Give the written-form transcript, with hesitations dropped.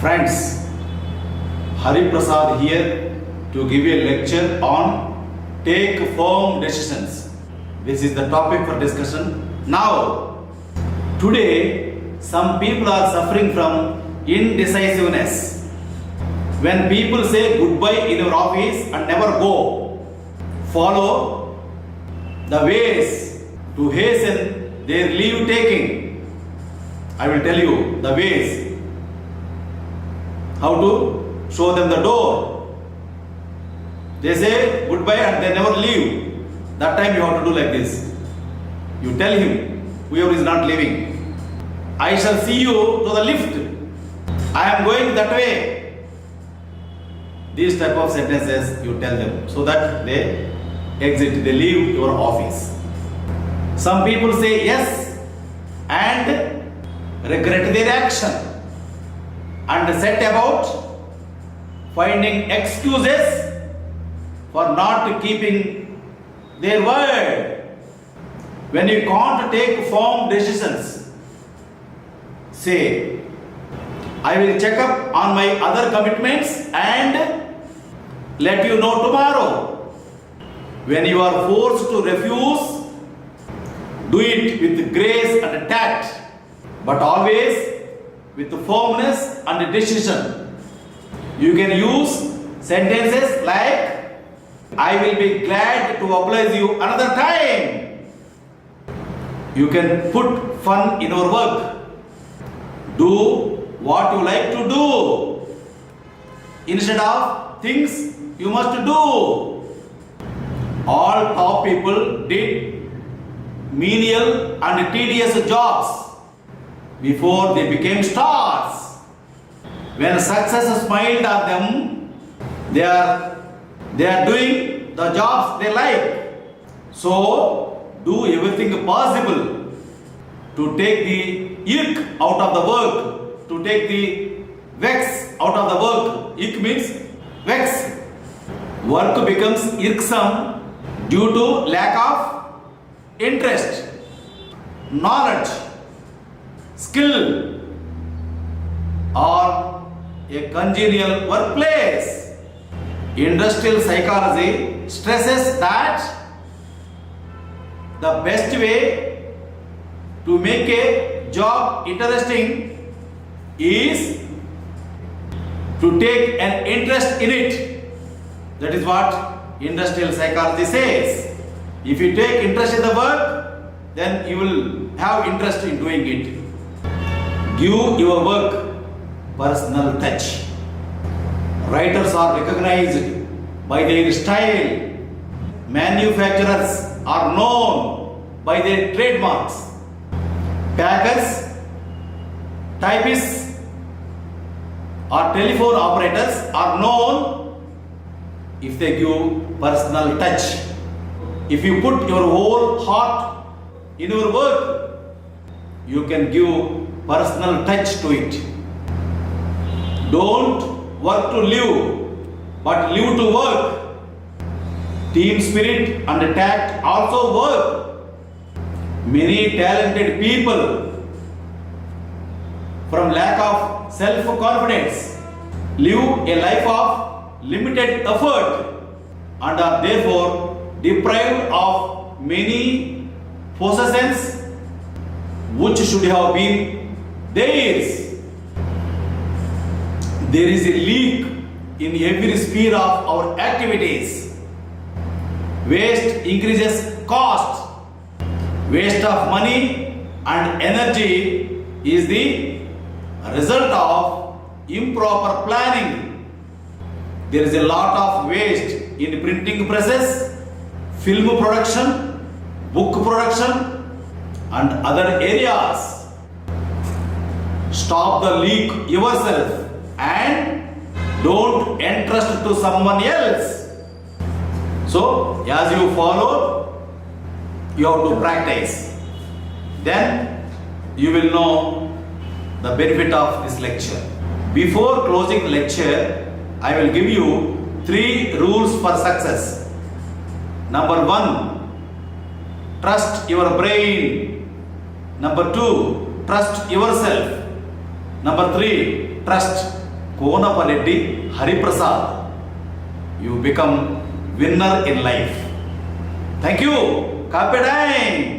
Friends, Hariprasad here to give you a lecture on take firm decisions. This is the topic for discussion. Now, today some people are suffering from indecisiveness. When people say goodbye in your office and never go, follow the ways to hasten their leave taking. I will tell you the ways. How to show them the door. They say goodbye and they never leave. That time you have to do like this. You tell him, whoever is not leaving, I shall see you to the lift. I am going that way. These type of sentences you tell them so that they exit, they leave your office. Some people say yes and regret their action and set about finding excuses for not keeping their word. When you can't take firm decisions, say, I will check up on my other commitments and let you know tomorrow. When you are forced to refuse, do it with grace and tact, but always with firmness and decision. You can use sentences like, I will be glad to oblige you another time. You can put fun in your work. Do what you like to do instead of things you must do. All top people did menial and tedious jobs before they became stars. When success smiled at them, they are doing the jobs they like. So do everything possible to take the ick out of the work, to take the vex out of the work. Ick means vex. Work becomes irksome due to lack of interest, knowledge, skill, or a congenial workplace. Industrial psychology stresses that the best way to make a job interesting is to take an interest in it. That is what industrial psychology says. If you take interest in the work, then you will have interest in doing it. Give your work personal touch. Writers are recognized by their style. Manufacturers are known by their trademarks. Packers, typists, or telephone operators are known if they give personal touch. If you put your whole heart in your work, you can give personal touch to it. Don't work to live, but live to work. Team spirit and tact also work. Many talented people, from lack of self-confidence, live a life of limited effort and are therefore deprived of many possessions which should have been theirs. There is a leak in every sphere of our activities. Waste increases cost. Waste of money and energy is the result of improper planning. There is a lot of waste in printing presses, film production, book production, and other areas. Stop the leak yourself and don't entrust to someone else. So, as you follow, you have to practice. Then you will know the benefit of this lecture. Before closing the lecture, I will give you 3 rules for success. Number 1, trust your brain. Number 2, trust yourself. Number 3, trust Konapaleddi Hariprasad. You become winner in life. Thank you. Carpe diem.